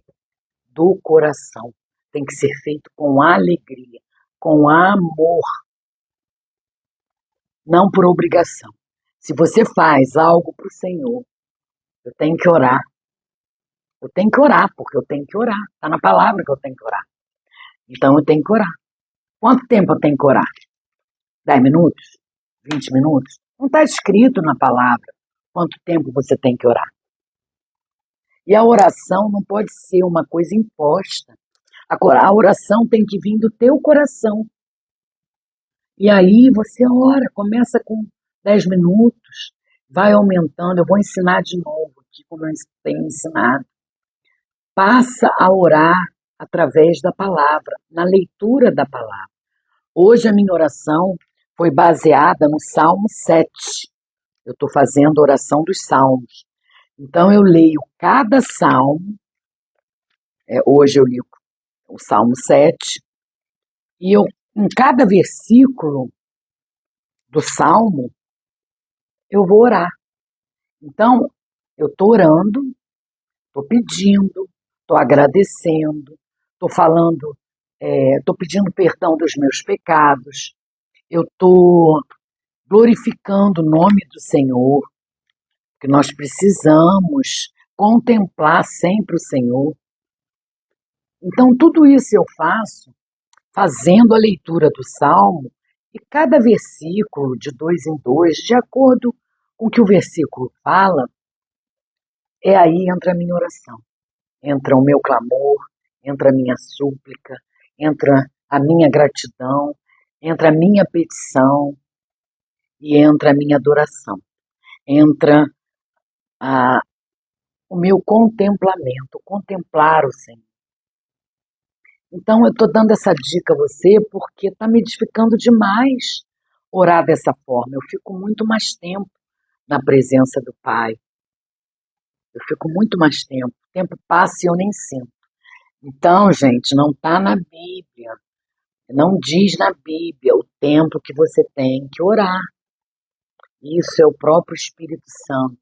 do coração, tem que ser feito com alegria, com amor, não por obrigação. Se você faz algo para o Senhor, eu tenho que orar. Eu tenho que orar, porque eu tenho que orar. Está na palavra que eu tenho que orar. Então eu tenho que orar. Quanto tempo eu tenho que orar? 10 minutos? 20 minutos? Não está escrito na palavra quanto tempo você tem que orar. E a oração não pode ser uma coisa imposta. A oração tem que vir do teu coração. E aí você ora, começa com 10 minutos, vai aumentando. Eu vou ensinar de novo aqui como eu tenho ensinado. Passa a orar através da palavra, na leitura da palavra. Hoje a minha oração foi baseada no Salmo 7. Eu estou fazendo a oração dos salmos. Então eu leio cada salmo, hoje eu li o Salmo 7, e em cada versículo do salmo, eu vou orar. Então, eu estou orando, estou pedindo, estou agradecendo, estou falando, estou pedindo perdão dos meus pecados, eu estou glorificando o nome do Senhor, que nós precisamos contemplar sempre o Senhor. Então, tudo isso eu faço fazendo a leitura do Salmo E cada versículo, de 2 em 2, de acordo com o que o versículo fala, aí entra a minha oração, entra o meu clamor, entra a minha súplica, entra a minha gratidão, entra a minha petição e entra a minha adoração, entra o meu contemplamento, contemplar o Senhor. Então eu estou dando essa dica a você porque está me edificando demais orar dessa forma. Eu fico muito mais tempo na presença do Pai. Eu fico muito mais tempo. O tempo passa e eu nem sinto. Então, gente, não está na Bíblia. Não diz na Bíblia o tempo que você tem que orar. Isso é o próprio Espírito Santo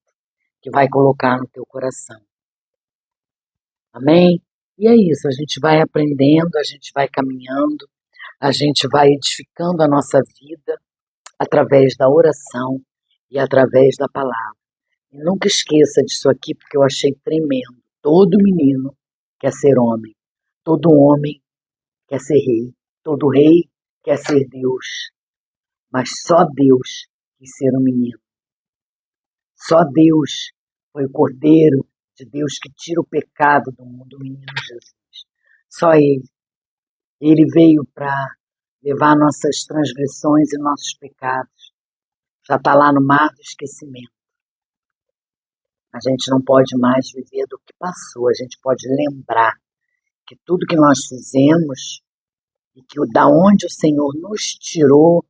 que vai colocar no teu coração. Amém? E é isso, a gente vai aprendendo, a gente vai caminhando, a gente vai edificando a nossa vida através da oração e através da palavra. E nunca esqueça disso aqui, porque eu achei tremendo. Todo menino quer ser homem, todo homem quer ser rei, todo rei quer ser Deus, mas só Deus quis ser um menino. Só Deus foi o Cordeiro de Deus que tira o pecado do mundo, o menino Jesus. Só Ele. Ele veio para levar nossas transgressões e nossos pecados. Já está lá no mar do esquecimento. A gente não pode mais viver do que passou. A gente pode lembrar que tudo que nós fizemos e que da onde o Senhor nos tirou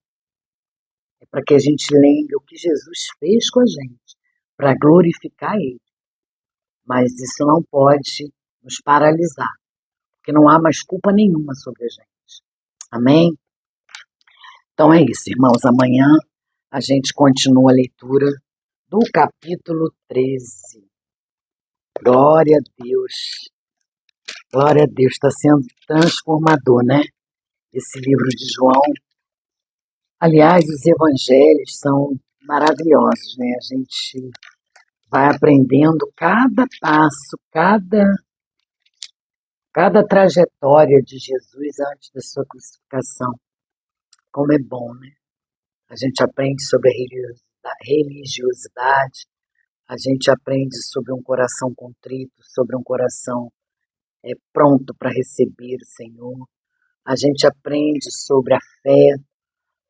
é para que a gente lembre o que Jesus fez com a gente, para glorificar Ele. Mas isso não pode nos paralisar, porque não há mais culpa nenhuma sobre a gente. Amém? Então é isso, irmãos. Amanhã a gente continua a leitura do capítulo 13. Glória a Deus. Glória a Deus. Está sendo transformador, né? Esse livro de João. Aliás, os evangelhos são maravilhosos, né? A gente vai aprendendo cada passo, cada trajetória de Jesus antes da sua crucificação. Como é bom, né? A gente aprende sobre a religiosidade, a gente aprende sobre um coração contrito, sobre um coração pronto para receber o Senhor. A gente aprende sobre a fé,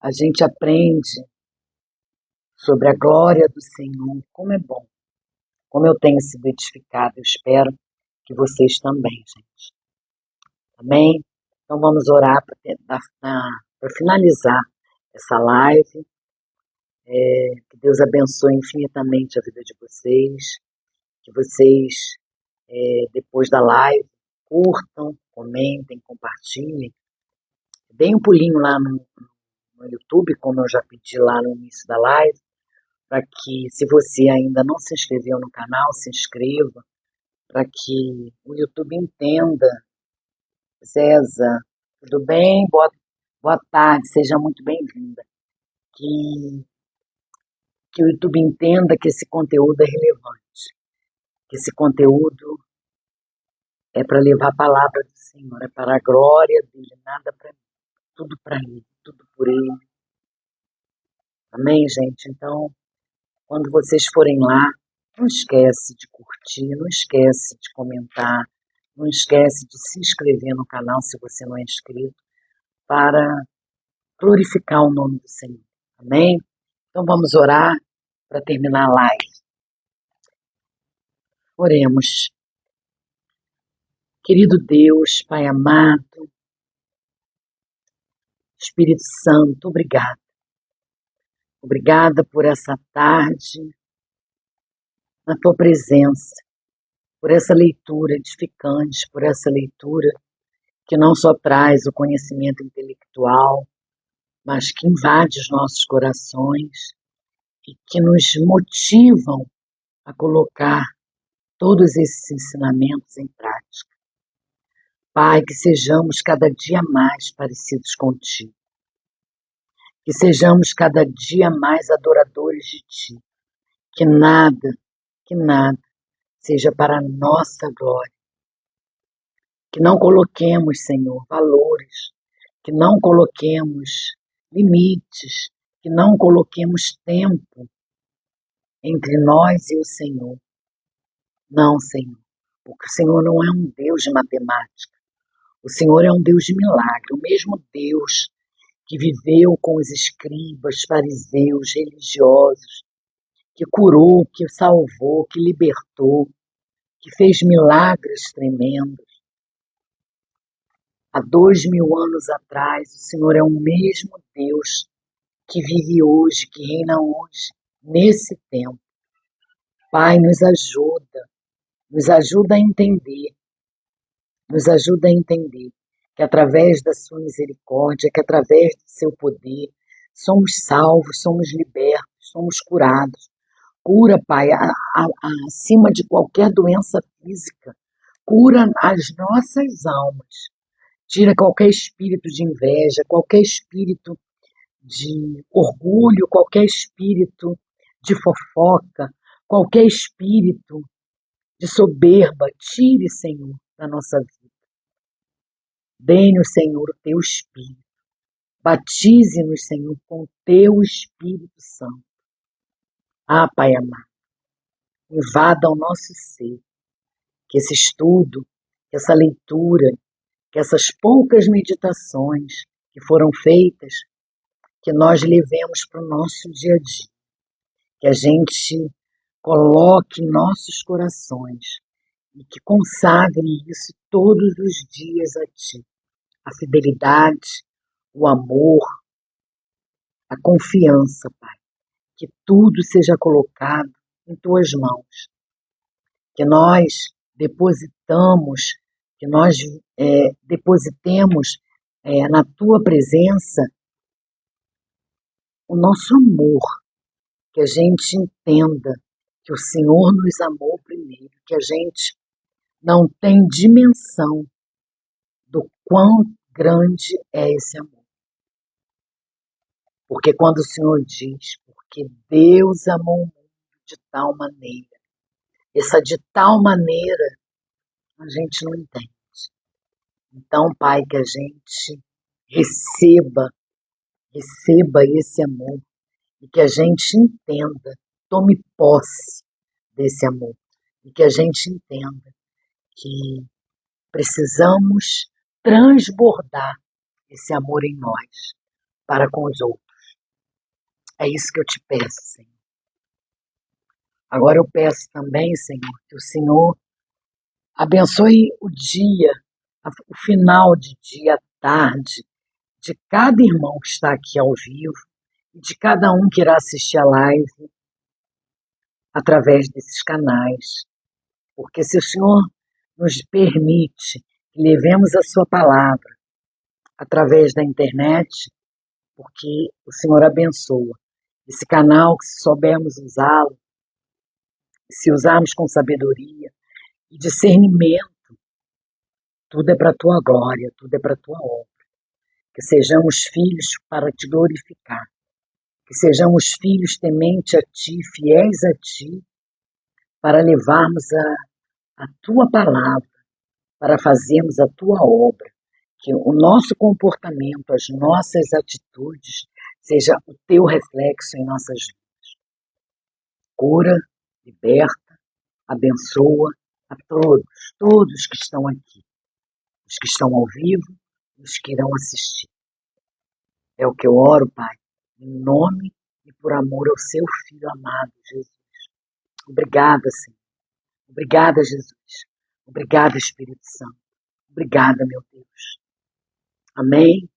a gente aprende sobre a glória do Senhor. Como é bom, como eu tenho sido edificado, eu espero que vocês também, gente. Amém? Então vamos orar para finalizar essa live. Que Deus abençoe infinitamente a vida de vocês, que vocês, depois da live, curtam, comentem, compartilhem. Deem um pulinho lá no YouTube, como eu já pedi lá no início da live, para que, se você ainda não se inscreveu no canal, se inscreva, para que o YouTube entenda. César, tudo bem? Boa tarde, seja muito bem-vinda. Que o YouTube entenda que esse conteúdo é relevante, que esse conteúdo é para levar a palavra do Senhor, é para a glória dele, nada para mim, tudo para ele, tudo por ele. Amém, gente? Então, quando vocês forem lá, não esquece de curtir, não esquece de comentar, não esquece de se inscrever no canal se você não é inscrito, para glorificar o nome do Senhor. Amém? Então vamos orar para terminar a live. Oremos. Querido Deus, Pai amado, Espírito Santo, obrigada. Obrigada por essa tarde, na tua presença, por essa leitura edificante, por essa leitura que não só traz o conhecimento intelectual, mas que invade os nossos corações e que nos motivam a colocar todos esses ensinamentos em prática. Pai, que sejamos cada dia mais parecidos contigo, que sejamos cada dia mais adoradores de ti, que nada seja para a nossa glória, que não coloquemos, Senhor, valores, que não coloquemos limites, que não coloquemos tempo entre nós e o Senhor. Não, Senhor, porque o Senhor não é um Deus de matemática. O Senhor é um Deus de milagre, o mesmo Deus que viveu com os escribas, fariseus, religiosos, que curou, que salvou, que libertou, que fez milagres tremendos. Há 2000 anos atrás, o Senhor é o mesmo Deus que vive hoje, que reina hoje, nesse tempo. Pai, nos ajuda a entender, que através da sua misericórdia, que através do seu poder, somos salvos, somos libertos, somos curados. Cura, Pai, acima de qualquer doença física. Cura as nossas almas. Tira qualquer espírito de inveja, qualquer espírito de orgulho, qualquer espírito de fofoca, qualquer espírito de soberba. Tire, Senhor, da nossa vida. Dê-nos, Senhor, o teu Espírito. Batize-nos, Senhor, com o teu Espírito Santo. Ah, Pai amado, invada o nosso ser. Que esse estudo, que essa leitura, que essas poucas meditações que foram feitas, que nós levemos para o nosso dia a dia. Que a gente coloque em nossos corações e que consagre isso todos os dias a Ti. A fidelidade, o amor, a confiança, Pai. Que tudo seja colocado em Tuas mãos. Que nós depositemos na Tua presença o nosso amor. Que a gente entenda que o Senhor nos amou primeiro, que a gente não tem dimensão do quão grande é esse amor. Porque quando o Senhor diz, porque Deus amou o mundo de tal maneira, essa de tal maneira a gente não entende. Então, Pai, que a gente receba esse amor e que a gente entenda, tome posse desse amor e que a gente entenda que precisamos transbordar esse amor em nós para com os outros. É isso que eu te peço, Senhor. Agora eu peço também, Senhor, que o Senhor abençoe o dia, o final de dia, a tarde, de cada irmão que está aqui ao vivo e de cada um que irá assistir a live através desses canais. Porque se o Senhor nos permite que levemos a sua palavra através da internet, porque o Senhor abençoa esse canal, que se soubermos usá-lo, se usarmos com sabedoria e discernimento, tudo é para a tua glória, tudo é para a tua obra. Que sejamos filhos para te glorificar, que sejamos filhos temente a ti, fiéis a ti, para levarmos a tua palavra, para fazermos a tua obra, que o nosso comportamento, as nossas atitudes, seja o teu reflexo em nossas vidas. Cura, liberta, abençoa a todos que estão aqui, os que estão ao vivo e os que irão assistir. É o que eu oro, Pai, em nome e por amor ao seu Filho amado, Jesus. Obrigada, Senhor. Obrigada, Jesus. Obrigada, Espírito Santo. Obrigada, meu Deus. Amém?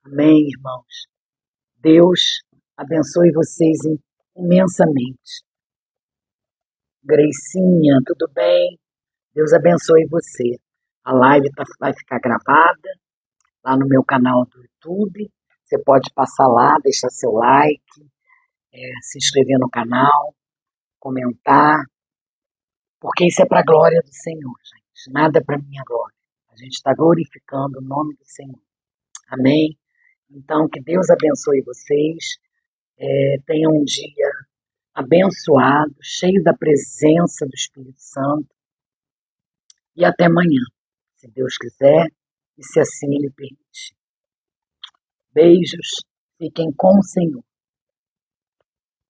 Amém, irmãos. Deus abençoe vocês imensamente. Gracinha, tudo bem? Deus abençoe você. A live vai ficar gravada lá no meu canal do YouTube. Você pode passar lá, deixar seu like, se inscrever no canal, comentar, porque isso é para a glória do Senhor, gente. Nada é para minha glória. A gente está glorificando o nome do Senhor. Amém? Então, que Deus abençoe vocês. Tenham um dia abençoado, cheio da presença do Espírito Santo. E até amanhã, se Deus quiser e se assim Ele permitir. Beijos. Fiquem com o Senhor.